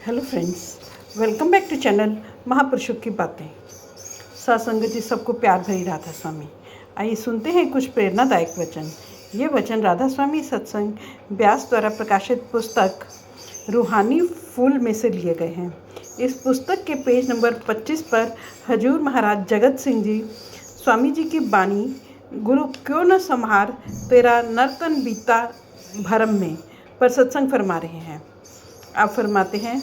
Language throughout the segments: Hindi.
Hello friends, welcome back to channel महापुरुषों की बातें। सत्संग जी सबको प्यार भरी राधा स्वामी। आइए सुनते हैं कुछ प्रेरणादायक वचन। ये वचन राधा स्वामी सत्संग व्यास द्वारा प्रकाशित पुस्तक रूहानी फूल में से लिए गए हैं। इस पुस्तक के पेज नंबर 25 पर हजूर महाराज जगत सिंह जी स्वामी जी की बानी गुरु क्यों न संहार तेरा नर्तन बीता भरम में पर सत्संग फरमा रहे हैं। आप फरमाते हैं,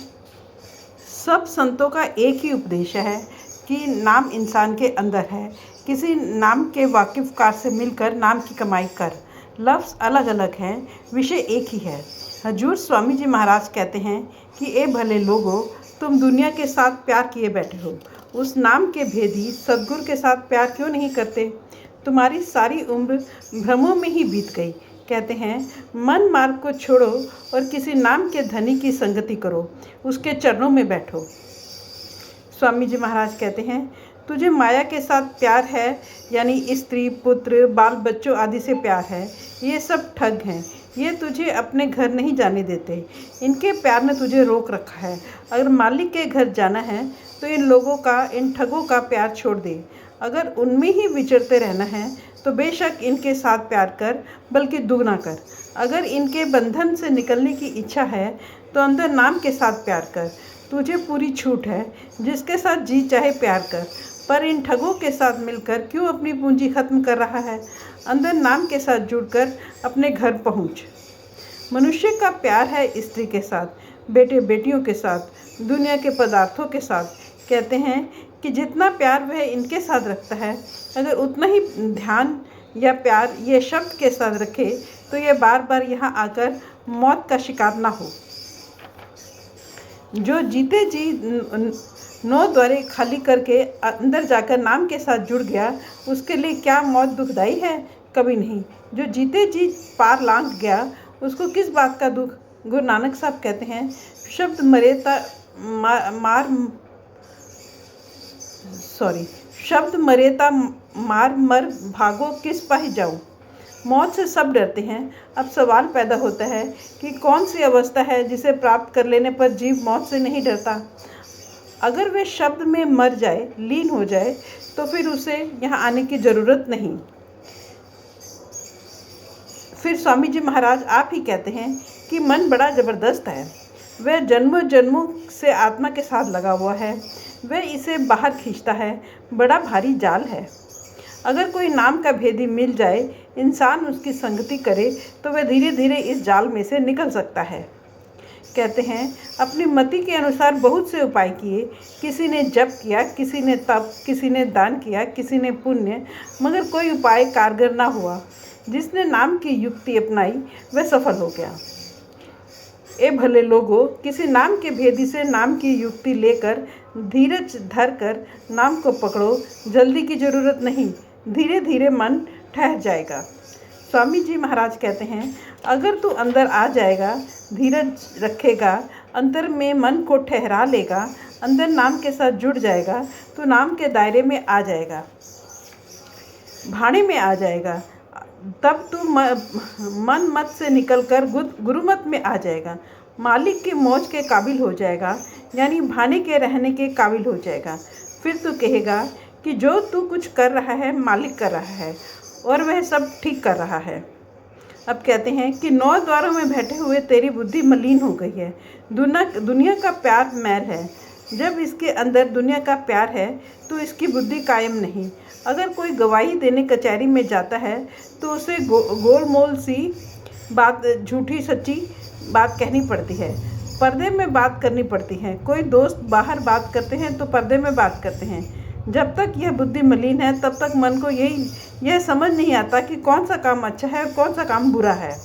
सब संतों का एक ही उपदेश है कि नाम इंसान के अंदर है। किसी नाम के वाकिफकार से मिलकर नाम की कमाई कर। लफ्ज़ अलग अलग हैं, विषय एक ही है। हजूर स्वामी जी महाराज कहते हैं कि ए भले लोगों, तुम दुनिया के साथ प्यार किए बैठे हो, उस नाम के भेदी सद्गुरु के साथ प्यार क्यों नहीं करते? तुम्हारी सारी उम्र भ्रमों में ही बीत गई। कहते हैं, मन मार्ग को छोड़ो और किसी नाम के धनी की संगति करो, उसके चरणों में बैठो। स्वामी जी महाराज कहते हैं, तुझे माया के साथ प्यार है, यानी स्त्री, पुत्र, बाल बच्चों आदि से प्यार है। ये सब ठग हैं, ये तुझे अपने घर नहीं जाने देते। इनके प्यार ने तुझे रोक रखा है। अगर मालिक के घर जाना है तो इन लोगों का, इन ठगों का प्यार छोड़ दे। अगर उनमें ही विचरते रहना है तो बेशक इनके साथ प्यार कर, बल्कि दुगना कर। अगर इनके बंधन से निकलने की इच्छा है तो अंदर नाम के साथ प्यार कर। तुझे पूरी छूट है, जिसके साथ जी चाहे प्यार कर। पर इन ठगों के साथ मिलकर क्यों अपनी पूंजी खत्म कर रहा है? अंदर नाम के साथ जुड़कर अपने घर पहुँच। मनुष्य का प्यार है स्त्री के साथ, बेटे बेटियों के साथ, दुनिया के पदार्थों के साथ। कहते हैं कि जितना प्यार वह इनके साथ रखता है, अगर उतना ही ध्यान या प्यार ये शब्द के साथ रखे तो ये बार बार यहाँ आकर मौत का शिकार ना हो। जो जीते जी 9 द्वारे खाली करके अंदर जाकर नाम के साथ जुड़ गया, उसके लिए क्या मौत दुखदाई है? कभी नहीं। जो जीते जी पार लांघ गया, उसको किस बात का दुख? गुरु नानक साहब कहते हैं, शब्द मरेता मार मर भागो किस पाही जाऊं। मौत से सब डरते हैं। अब सवाल पैदा होता है कि कौन सी अवस्था है जिसे प्राप्त कर लेने पर जीव मौत से नहीं डरता? अगर वे शब्द में मर जाए, लीन हो जाए, तो फिर उसे यहाँ आने की ज़रूरत नहीं। फिर स्वामी जी महाराज आप ही कहते हैं कि मन बड़ा ज़बरदस्त है। वह जन्मों जन्मों से आत्मा के साथ लगा हुआ है। वह इसे बाहर खींचता है, बड़ा भारी जाल है। अगर कोई नाम का भेदी मिल जाए, इंसान उसकी संगति करे, तो वह धीरे धीरे इस जाल में से निकल सकता है। कहते हैं, अपनी मति के अनुसार बहुत से उपाय किए। किसी ने जप किया, किसी ने तप, किसी ने दान किया, किसी ने पुण्य, मगर कोई उपाय कारगर ना हुआ। जिसने नाम की युक्ति अपनाई वह सफल हो गया। ए भले लोगों, किसी नाम के भेदी से नाम की युक्ति लेकर धीरज धर कर नाम को पकड़ो। जल्दी की ज़रूरत नहीं, धीरे धीरे मन ठहर जाएगा। स्वामी जी महाराज कहते हैं, अगर तू अंदर आ जाएगा, धीरज रखेगा, अंतर में मन को ठहरा लेगा, अंदर नाम के साथ जुड़ जाएगा, तो नाम के दायरे में आ जाएगा, भाड़े में आ जाएगा। तब तू मन मत से निकलकर गुरुमत में आ जाएगा। मालिक की मौज के काबिल हो जाएगा, यानी भाने के रहने के काबिल हो जाएगा। फिर तू कहेगा कि जो तू कुछ कर रहा है मालिक कर रहा है और वह सब ठीक कर रहा है। अब कहते हैं कि 9 द्वारों में बैठे हुए तेरी बुद्धि मलिन हो गई है। दुनिया का प्यार मैल है। जब इसके अंदर दुनिया का प्यार है तो इसकी बुद्धि कायम नहीं। अगर कोई गवाही देने कचहरी में जाता है तो उसे गोलमोल सी बात, झूठी सच्ची बात कहनी पड़ती है, पर्दे में बात करनी पड़ती है। कोई दोस्त बाहर बात करते हैं तो पर्दे में बात करते हैं। जब तक यह बुद्धि मलिन है, तब तक मन को यह समझ नहीं आता कि कौन सा काम अच्छा है और कौन सा काम बुरा है।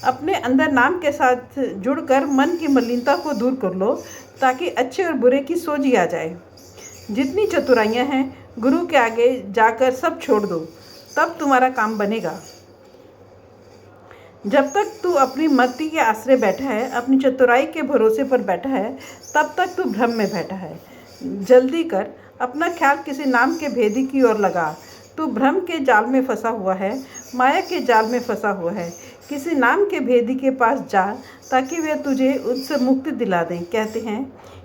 अपने अंदर नाम के साथ जुड़कर मन की मलिनता को दूर कर लो, ताकि अच्छे और बुरे की सोझी आ जाए। जितनी चतुराइयाँ हैं, गुरु के आगे जाकर सब छोड़ दो, तब तुम्हारा काम बनेगा। जब तक तू अपनी मति के आश्रय बैठा है, अपनी चतुराई के भरोसे पर बैठा है, तब तक तू भ्रम में बैठा है। जल्दी कर, अपना ख्याल किसी नाम के भेदी की ओर लगा, तू भ्रम के जाल में फंसा हुआ है, माया के जाल में फंसा हुआ है। किसी नाम के भेदी के पास जा ताकि वे तुझे उससे मुक्ति दिला दें। कहते हैं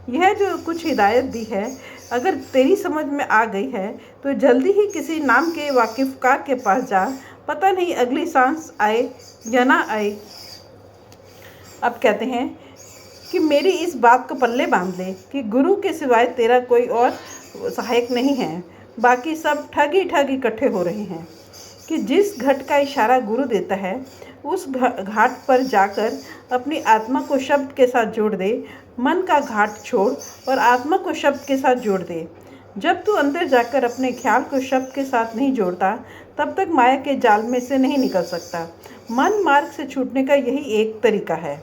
यह जो कुछ हिदायत दी है अगर तेरी समझ में आ गई है तो जल्दी ही किसी नाम के वाकिफकार के पास जा, पता नहीं अगली सांस आए या ना आए। अब कहते हैं कि मेरी इस बात को पल्ले बांध ले कि गुरु के सिवाय तेरा कोई और सहायक नहीं है, बाकी सब ठग ही ठग इकट्ठे हो रहे हैं। कि जिस घट का इशारा गुरु देता है उस घाट पर जाकर अपनी आत्मा को शब्द के साथ जोड़ दे। मन का घाट छोड़ और आत्मा को शब्द के साथ जोड़ दे। जब तू अंदर जाकर अपने ख्याल को शब्द के साथ नहीं जोड़ता तब तक माया के जाल में से नहीं निकल सकता। मन मार्ग से छूटने का यही एक तरीका है।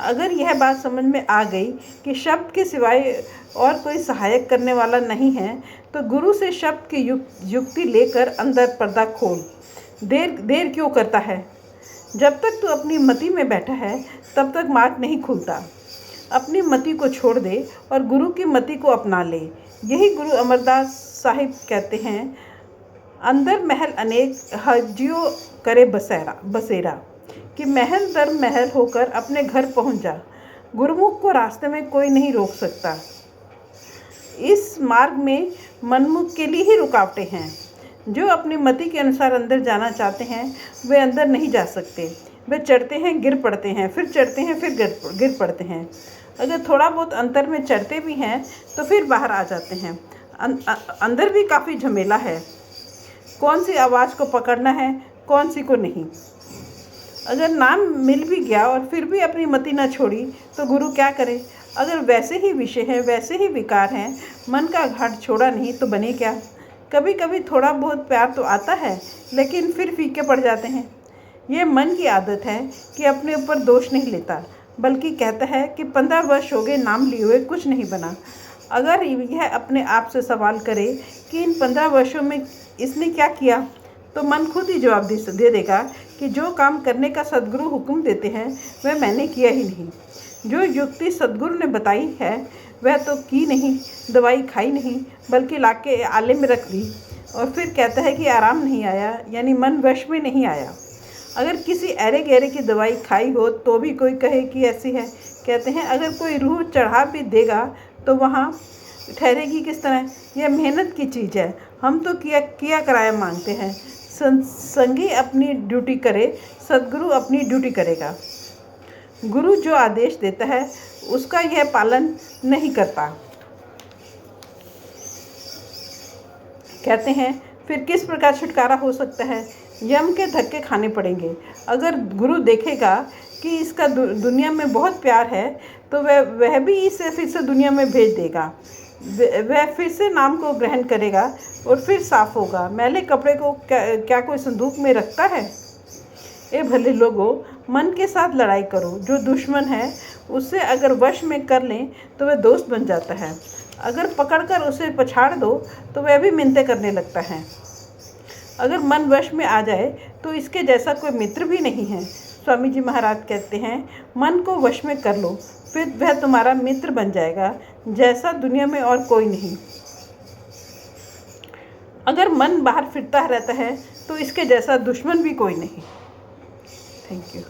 अगर यह बात समझ में आ गई कि शब्द के सिवाय और कोई सहायक करने वाला नहीं है तो गुरु से शब्द की युक्ति लेकर अंदर पर्दा खोल। देर क्यों करता है? जब तक तू अपनी मति में बैठा है तब तक मार्ग नहीं खुलता। अपनी मति को छोड़ दे और गुरु की मति को अपना ले। यही गुरु अमरदास साहिब कहते हैं, अंदर महल अनेक हजियो करे बसेरा कि महल दर महल होकर अपने घर पहुंच जा। गुरुमुख को रास्ते में कोई नहीं रोक सकता। इस मार्ग में मनमुख के लिए ही रुकावटें हैं। जो अपनी मति के अनुसार अंदर जाना चाहते हैं वे अंदर नहीं जा सकते। वे चढ़ते हैं, गिर पड़ते हैं, फिर चढ़ते हैं, फिर गिर पड़ते हैं। अगर थोड़ा बहुत अंतर में चढ़ते भी हैं तो फिर बाहर आ जाते हैं। अंदर भी काफ़ी झमेला है। कौन सी आवाज़ को पकड़ना है, कौन सी को नहीं। अगर नाम मिल भी गया और फिर भी अपनी मति न छोड़ी तो गुरु क्या करे? अगर वैसे ही विषय हैं, वैसे ही विकार हैं, मन का घाट छोड़ा नहीं तो बने क्या? कभी कभी थोड़ा बहुत प्यार तो आता है लेकिन फिर फीके पड़ जाते हैं। ये मन की आदत है कि अपने ऊपर दोष नहीं लेता, बल्कि कहता है कि 15 वर्ष हो गए नाम लिए हुए कुछ नहीं बना। अगर यह अपने आप से सवाल करे कि इन 15 वर्षों में इसने क्या किया तो मन खुद ही जवाब दे देगा कि जो काम करने का सद्गुरु हुक्म देते हैं वह मैंने किया ही नहीं। जो युक्ति सद्गुरु ने बताई है वह तो की नहीं, दवाई खाई नहीं, बल्कि लाके आले में रख दी और फिर कहता है कि आराम नहीं आया, यानी मन वश में नहीं आया। अगर किसी अरे गहरे की दवाई खाई हो तो भी कोई कहे कि ऐसी है। कहते हैं अगर कोई रूह चढ़ा भी देगा तो वहाँ ठहरेगी किस तरह? यह मेहनत की चीज़ है। हम तो किया कराया मांगते हैं। संगी अपनी ड्यूटी करे, सद्गुरु अपनी ड्यूटी करेगा। गुरु जो आदेश देता है उसका यह पालन नहीं करता। कहते हैं फिर किस प्रकार छुटकारा हो सकता है? यम के धक्के खाने पड़ेंगे। अगर गुरु देखेगा कि इसका दुनिया में बहुत प्यार है तो वह भी इसे फिर से दुनिया में भेज देगा। वह फिर से नाम को ग्रहण करेगा और फिर साफ होगा। मैले कपड़े को क्या कोई संदूक में रखता है? ए भले लोगों, मन के साथ लड़ाई करो। जो दुश्मन है उससे अगर वश में कर लें तो वह दोस्त बन जाता है। अगर पकड़कर उसे पछाड़ दो तो वह भी मिन्नतें करने लगता है। अगर मन वश में आ जाए तो इसके जैसा कोई मित्र भी नहीं है। स्वामी जी महाराज कहते हैं मन को वश में कर लो, फिर वह तुम्हारा मित्र बन जाएगा जैसा दुनिया में और कोई नहीं। अगर मन बाहर फिरता रहता है तो इसके जैसा दुश्मन भी कोई नहीं। Thank you.